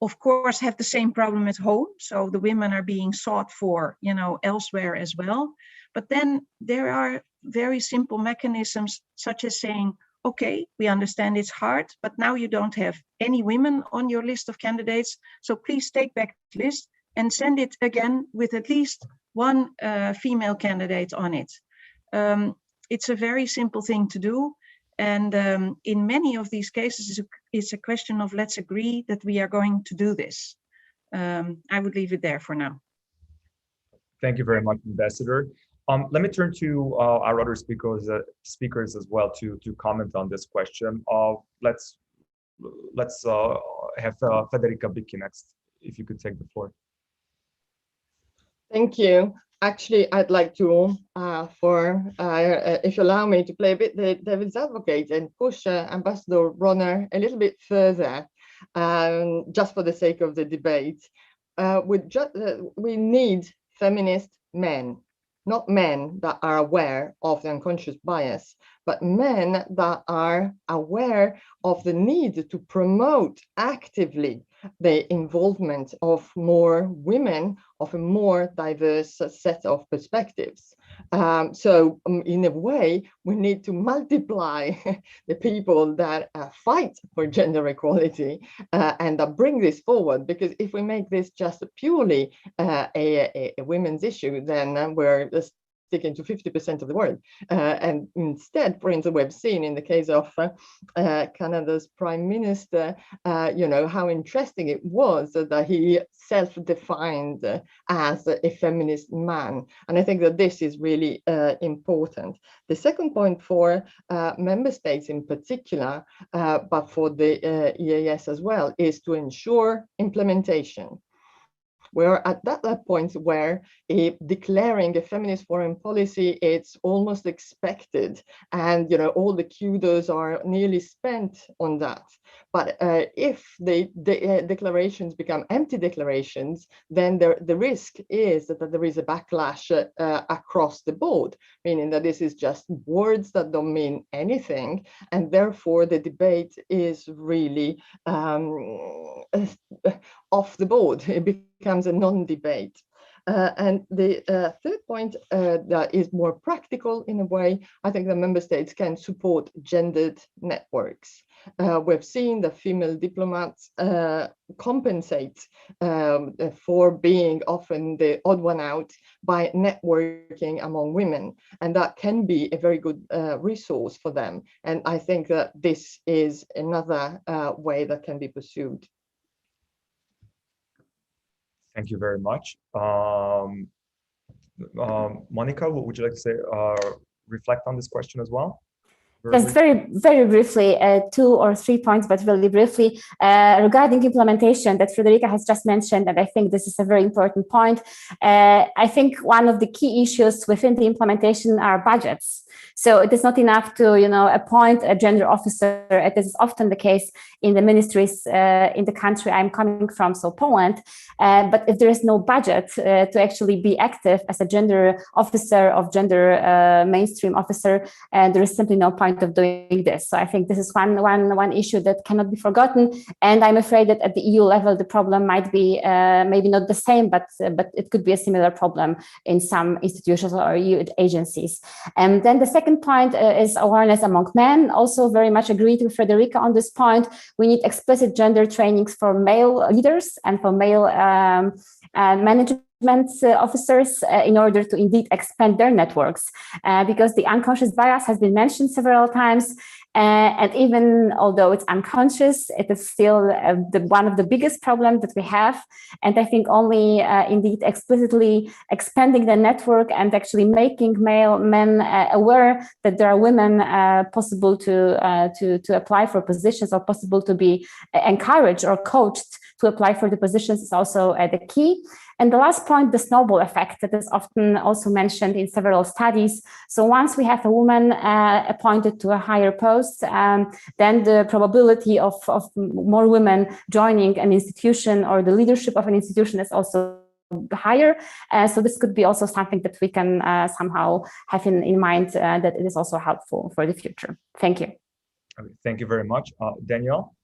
of course, have the same problem at home. So the women are being sought for, elsewhere as well. But then there are very simple mechanisms, such as saying, okay, we understand it's hard, but now you don't have any women on your list of candidates. So please take back the list and send it again with at least one female candidate on it. It's a very simple thing to do. And in many of these cases, it's a question of let's agree that we are going to do this. I would leave it there for now. Thank you very much, Ambassador. Let me turn to our other speakers as well to comment on this question. Let's have Federica Bicchi next, if you could take the floor. Thank you. Actually, I'd like to, if you allow me, to play a bit the devil's advocate and push Ambassador Bronner a little bit further, just for the sake of the debate. We need feminist men, not men that are aware of the unconscious bias, but men that are aware of the need to promote actively the involvement of more women, of a more diverse set of perspectives. So in a way, we need to multiply the people that fight for gender equality and that bring this forward, because if we make this just purely a women's issue, then we're sticking to 50% of the world. And instead, for instance, we've seen in the case of Canada's Prime Minister, how interesting it was that he self-defined as a feminist man. And I think that this is really important. The second point for member states in particular, but for the EAS as well, is to ensure implementation. We're at that point where declaring a feminist foreign policy, it's almost expected. And, all the kudos are nearly spent on that. But if the declarations become empty declarations, then the risk is that there is a backlash across the board, meaning that this is just words that don't mean anything. And therefore, the debate is really off the board. It becomes a non-debate. And the third point that is more practical in a way, I think the member states can support gendered networks. We've seen the female diplomats compensate for being often the odd one out by networking among women, and that can be a very good resource for them. And I think that this is another way that can be pursued. Thank you very much. Monica, what would you like to say, reflect on this question as well? Just very briefly, 2 or 3 points, but really briefly, regarding implementation that Frederica has just mentioned, and I think this is a very important point. I think one of the key issues within the implementation are budgets. So it is not enough to, appoint a gender officer. It is often the case in the ministries in the country I'm coming from, so Poland. But if there is no budget to actually be active as a gender officer or gender mainstream officer, there is simply no point of doing this. So I think this is one issue that cannot be forgotten. And I'm afraid that at the EU level, the problem might be maybe not the same, but it could be a similar problem in some institutions or EU agencies. And then the second point is awareness among men. Also very much agreed with Frederica on this point. We need explicit gender trainings for male leaders and for male management officers in order to indeed expand their networks, because the unconscious bias has been mentioned several times. And even although it's unconscious, it is still one of the biggest problems that we have. And I think only indeed explicitly expanding the network and actually making men aware that there are women possible to apply for positions, or possible to be encouraged or coached to apply for the positions, is also the key. And the last point, the snowball effect, that is often also mentioned in several studies. So once we have a woman appointed to a higher post, then the probability of more women joining an institution or the leadership of an institution is also higher. So this could be also something that we can somehow have in mind, that it is also helpful for the future. Thank you. Okay, thank you very much. Danielle?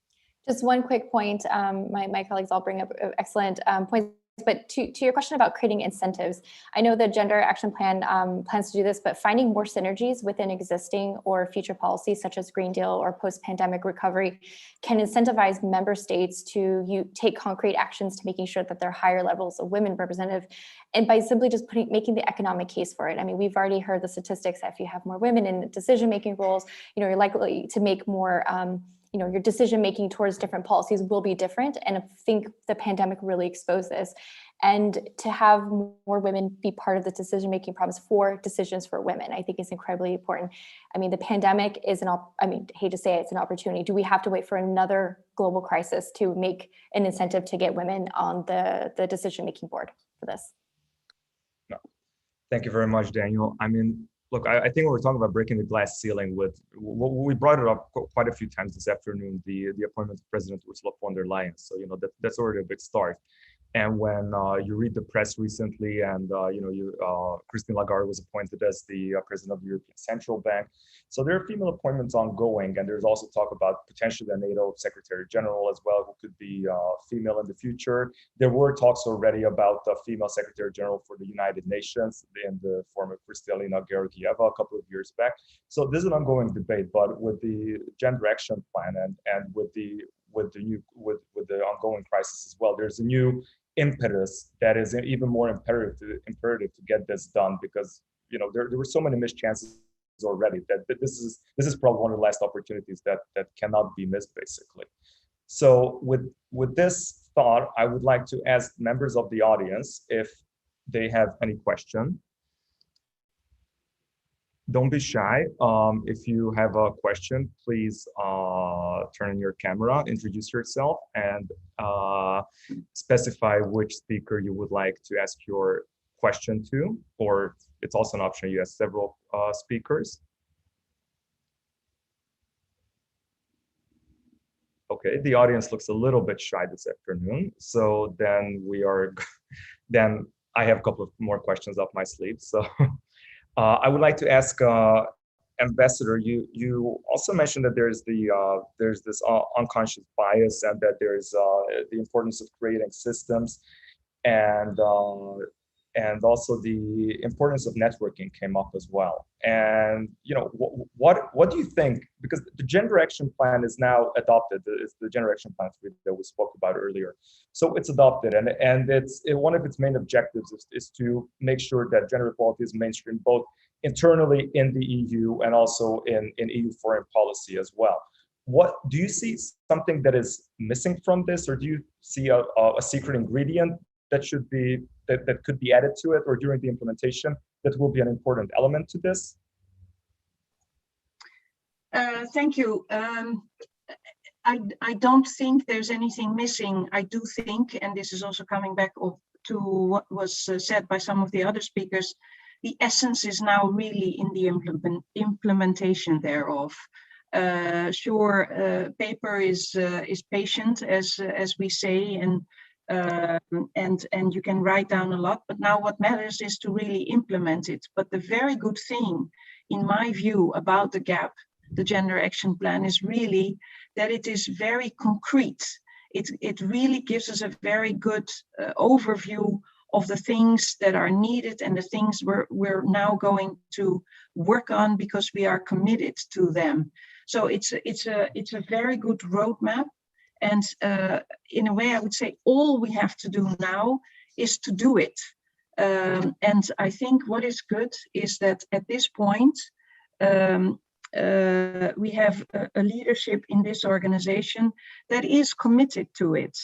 Just one quick point. My colleagues all bring up excellent points. But to your question about creating incentives, I know the Gender Action Plan plans to do this, but finding more synergies within existing or future policies, such as Green Deal or post-pandemic recovery, can incentivize member states to take concrete actions to making sure that there are higher levels of women representative, and by simply just making the economic case for it. I mean, we've already heard the statistics that if you have more women in decision-making roles, you're likely to make more your decision-making towards different policies will be different. And I think the pandemic really exposed this. And to have more women be part of the decision-making process for decisions for women, I think is incredibly important. I mean, the pandemic is hate to say it, it's an opportunity. Do we have to wait for another global crisis to make an incentive to get women on the decision-making board for this? No. Thank you very much, Daniel. I mean, look, I think we're talking about breaking the glass ceiling with, we brought it up quite a few times this afternoon, the appointment of President Ursula von der Leyen. So, that's already a big start. And when you read the press recently, and Christine Lagarde was appointed as the president of the European Central Bank. So there are female appointments ongoing, and there's also talk about potentially the NATO Secretary General as well, who could be female in the future. There were talks already about the female Secretary General for the United Nations in the form of Kristalina Georgieva a couple of years back. So this is an ongoing debate, but with the Gender Action Plan and with the ongoing crisis as well, there's a new impetus that is even more imperative to get this done, because there were so many missed chances already that this is probably one of the last opportunities that cannot be missed, basically. So with this thought, I would like to ask members of the audience if they have any question. Don't be shy. If you have a question, please turn on your camera, introduce yourself, and specify which speaker you would like to ask your question to, or it's also an option, you ask several speakers. Okay, the audience looks a little bit shy this afternoon, so then then I have a couple of more questions up my sleeve. So I would like to ask Ambassador, you also mentioned that there's this unconscious bias, and that there's the importance of creating systems, and and also the importance of networking came up as well. And what do you think? Because the Gender Action Plan is now adopted. It's the Gender Action Plan 3 that we spoke about earlier. So it's adopted, and one of its main objectives is to make sure that gender equality is mainstream both internally in the EU and also in EU foreign policy as well. What do you see something that is missing from this, or do you see a secret ingredient that could be added to it, or during the implementation that will be an important element to this? Thank you. I don't think there's anything missing. I do think, and this is also coming back to what was said by some of the other speakers, the essence is now really in the implementation thereof. Sure, paper is patient, as we say, and you can write down a lot, but now what matters is to really implement it. But the very good thing, in my view, about the GAP, the Gender Action Plan, is really that it is very concrete. It really gives us a very good overview of the things that are needed and the things we're now going to work on because we are committed to them. So it's a very good roadmap. And in a way, I would say all we have to do now is to do it. And I think what is good is that at this point, we have a leadership in this organization that is committed to it.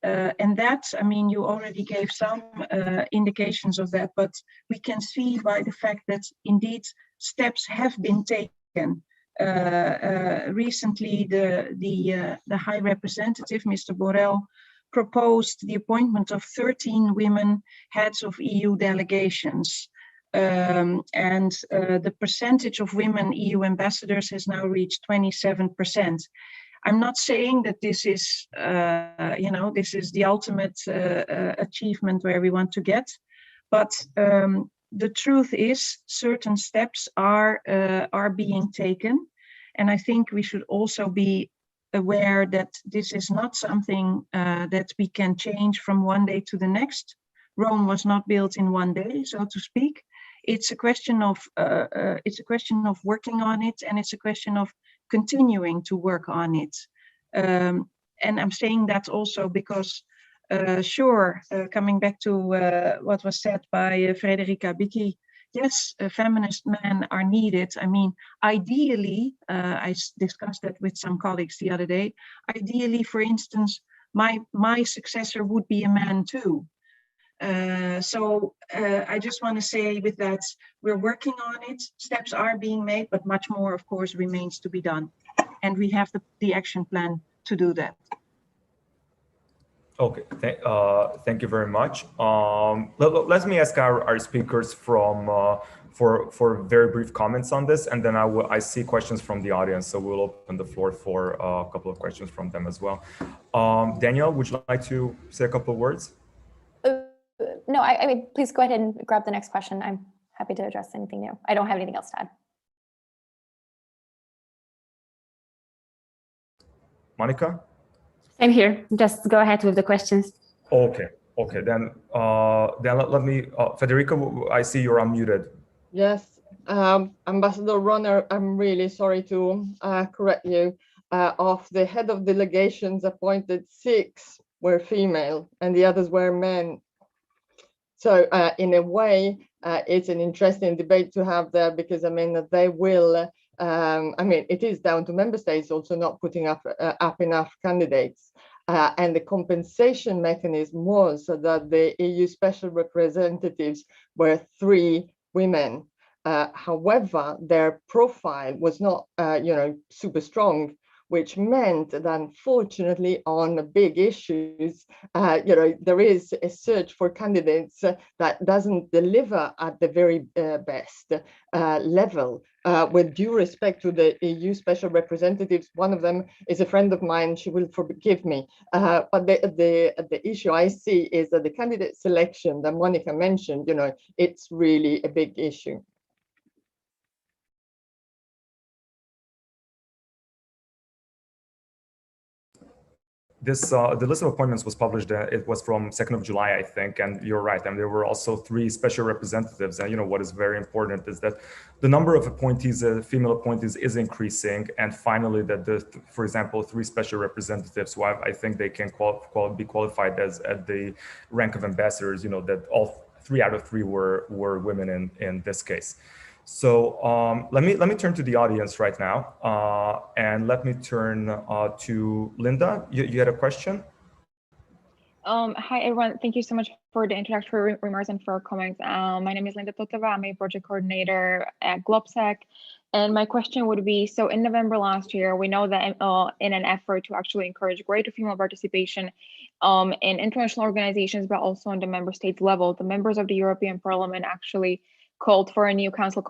And that, I mean, you already gave some indications of that, but we can see by the fact that indeed steps have been taken. Recently, the High Representative, Mr. Borrell, proposed the appointment of 13 women heads of EU delegations. And the percentage of women EU ambassadors has now reached 27%. I'm not saying that this is, this is the ultimate achievement where we want to get, but the truth is certain steps are being taken. And I think we should also be aware that this is not something that we can change from one day to the next. Rome was not built in one day, so to speak. It's a question of working on it, and it's a question of continuing to work on it. And I'm saying that also because, coming back to what was said by Frederica Bicchi, yes, feminist men are needed. I mean, ideally, I discussed that with some colleagues the other day, ideally, for instance, my successor would be a man too. So I just want to say with that, we're working on it, steps are being made, but much more, of course, remains to be done. And we have the action plan to do that. Okay, thank you very much. Let me ask our speakers for very brief comments on this, and then I see questions from the audience, so we'll open the floor for a couple of questions from them as well. Danielle, would you like to say a couple of words? No, I mean, please go ahead and grab the next question. I'm happy to address anything new. I don't have anything else to add. Monica? Same here. Just go ahead with the questions. Okay. Then let me, Federica, I see you're unmuted. Yes, Ambassador Runner, I'm really sorry to correct you. Of the head of delegations appointed, 6 were female and the others were men. So in a way, it's an interesting debate to have there, because I mean, they will, it is down to member states also not putting up enough candidates. And the compensation mechanism was that the EU special representatives were 3 women. However, their profile was not, super strong, which meant that unfortunately on big issues, there is a search for candidates that doesn't deliver at the very best level. With due respect to the EU special representatives, one of them is a friend of mine, she will forgive me. But the issue I see is that the candidate selection that Monica mentioned, it's really a big issue. the list of appointments was published. It was from 2nd of July, I think, and you're right. And there were also 3 special representatives. And what is very important is that the number of appointees, female appointees, is increasing. And finally, that for example, 3 special representatives who I think they can be qualified as at the rank of ambassadors. That all 3 out of 3 were women in this case. So let me turn to the audience right now, and let me turn to Linda. You had a question? Hi, everyone. Thank you so much for the introductory remarks and for comments. My name is Linda Totova. I'm a project coordinator at GLOBSEC. And my question would be, so in November last year, we know that in an effort to actually encourage greater female participation in international organizations, but also on the member states level, the members of the European Parliament actually called for a new council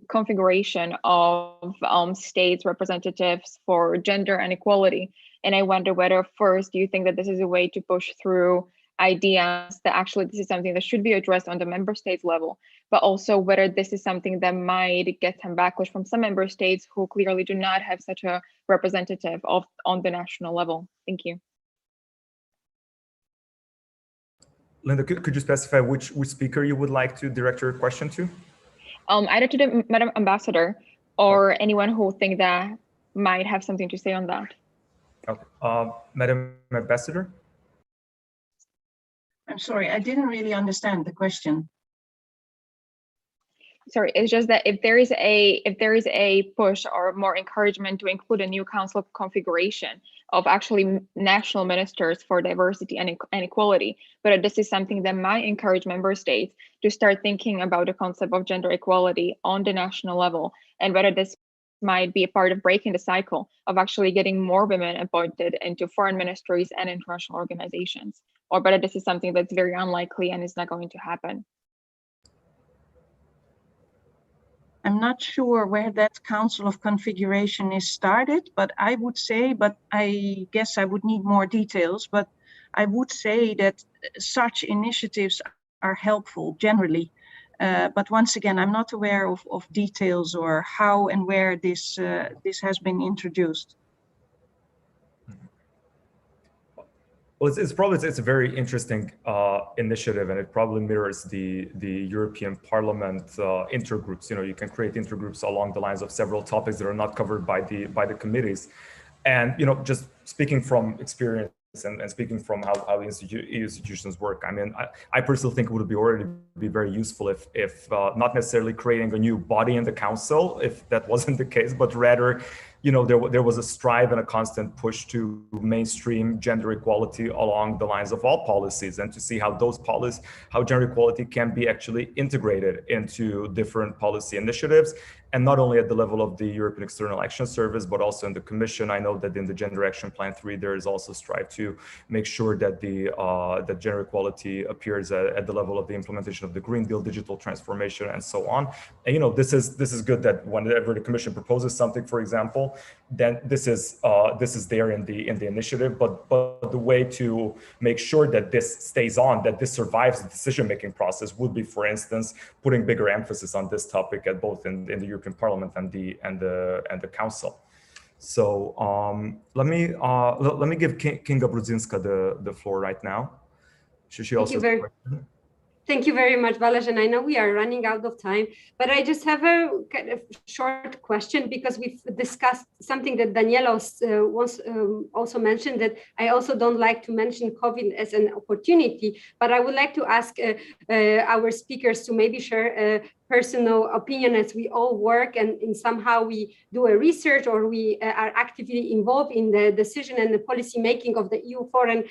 configuration of states representatives for gender and equality. And I wonder whether, first, do you think that this is a way to push through ideas that actually this is something that should be addressed on the member states level, but also whether this is something that might get some backlash from some member states who clearly do not have such a representative on the national level? Thank you. Linda, could you specify which speaker you would like to direct your question to? Either to the Madam Ambassador or anyone who think that might have something to say on that. Okay. Madam Ambassador? I'm sorry, I didn't really understand the question. Sorry, it's just that if there is a push or more encouragement to include a new council configuration of actually national ministers for diversity and equality, but this is something that might encourage member states to start thinking about the concept of gender equality on the national level, and whether this might be a part of breaking the cycle of actually getting more women appointed into foreign ministries and international organizations, or whether this is something that's very unlikely and is not going to happen. I'm not sure where that council of configuration is started, but I would say, but I guess I would need more details, but I would say that such initiatives are helpful generally. But once again, I'm not aware of details or how and where this has been introduced. Well, it's a very interesting initiative, and it probably mirrors the European Parliament intergroups. You can create intergroups along the lines of several topics that are not covered by the committees. And just speaking from experience and speaking from how the institutions work, I mean, I personally think it would already be very useful if not necessarily creating a new body in the council, if that wasn't the case, but rather there was a strive and a constant push to mainstream gender equality along the lines of all policies, and to see how how gender equality can be actually integrated into different policy initiatives, and not only at the level of the European External Action Service, but also in the Commission. I know that in the Gender Action Plan 3, there is also strive to make sure that that gender equality appears at the level of the implementation of the Green Deal, digital transformation, and so on. And this is good that whenever the Commission proposes something, for example, then this is there in the initiative. But the way to make sure that this stays on, that this survives the decision-making process, would be, for instance, putting bigger emphasis on this topic at both in the European Parliament and the Council. So let me give Kinga Brudzinska the floor right now. She also. Thank you very much, Balázs. And I know we are running out of time, but I just have a kind of short question, because we've discussed something that Daniela once also mentioned, that I also don't like to mention COVID as an opportunity, but I would like to ask our speakers to maybe share personal opinion, as we all work and in somehow we do a research, or we are actively involved in the decision and the policy making of the EU foreign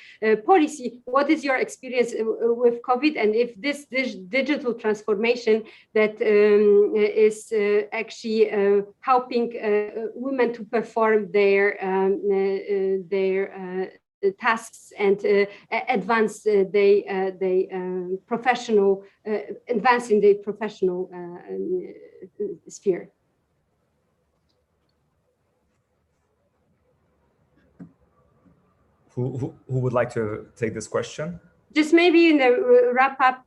policy. What is your experience with COVID, and if this digital transformation that is actually helping women to perform their tasks and advance they professional advance in the professional sphere. Who would like to take this question? Just maybe in the wrap-up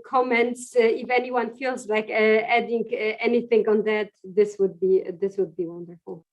comments, if anyone feels like adding anything on that, this would be wonderful.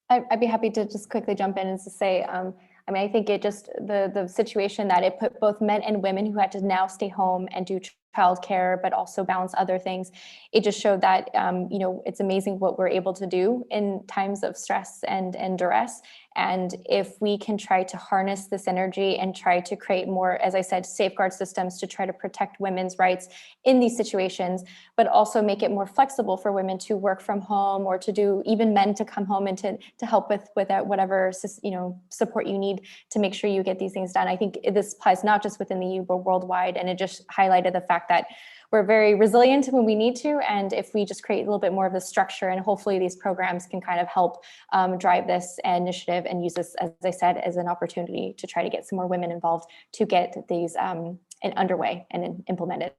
I'd be happy to just quickly jump in and to say, I mean, I think it just, the situation that it put both men and women who had to now stay home and do childcare, but also balance other things. It just showed that, you know, it's amazing what we're able to do in times of stress and duress. And if we can try to harness this energy and try to create more, as I said, safeguard systems to try to protect women's rights in these situations, but also make it more flexible for women to work from home, or to do, even men to come home and to help with whatever, you know, support you need to make sure you get these things done. I think this applies not just within the EU, but worldwide. And it just highlighted the fact that we're very resilient when we need to. And if we just create a little bit more of the structure, and hopefully these programs can kind of help drive this initiative and use this, as I said, as an opportunity to try to get some more women involved to get these underway and implemented.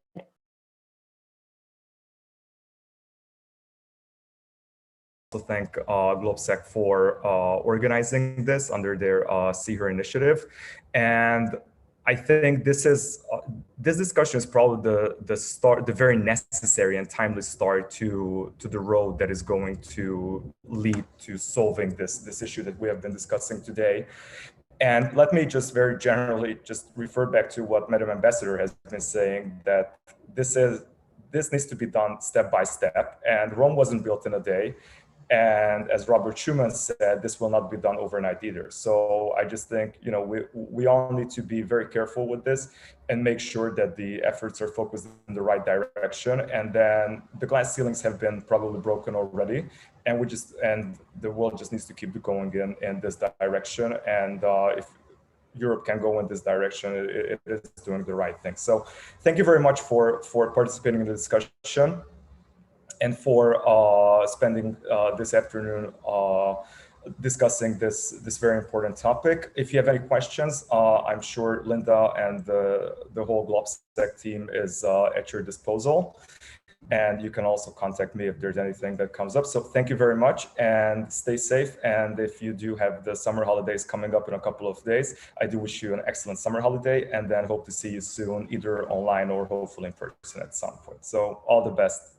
To thank GLOBSEC for organizing this under their See Her initiative. And I think this discussion is probably the very necessary and timely start to the road that is going to lead to solving this issue that we have been discussing today. And let me just very generally just refer back to what Madam Ambassador has been saying, that this needs to be done step by step, and Rome wasn't built in a day. And as Robert Schuman said, this will not be done overnight either. So I just think, you know, we all need to be very careful with this and make sure that the efforts are focused in the right direction. And then the glass ceilings have been probably broken already, and the world just needs to keep going in this direction. And if Europe can go in this direction, it is doing the right thing. So thank you very much for participating in the discussion, and for spending this afternoon discussing this very important topic. If you have any questions, I'm sure Linda and the whole GLOBSEC team is at your disposal. And you can also contact me if there's anything that comes up. So thank you very much, and stay safe. And if you do have the summer holidays coming up in a couple of days, I do wish you an excellent summer holiday, and then hope to see you soon, either online or hopefully in person at some point. So all the best.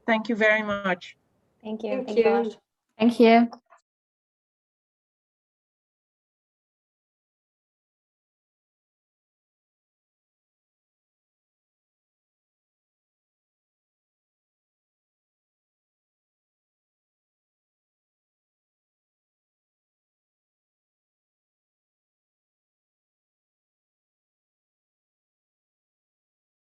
Thank you very much. Thank you. Thank you. Thank you.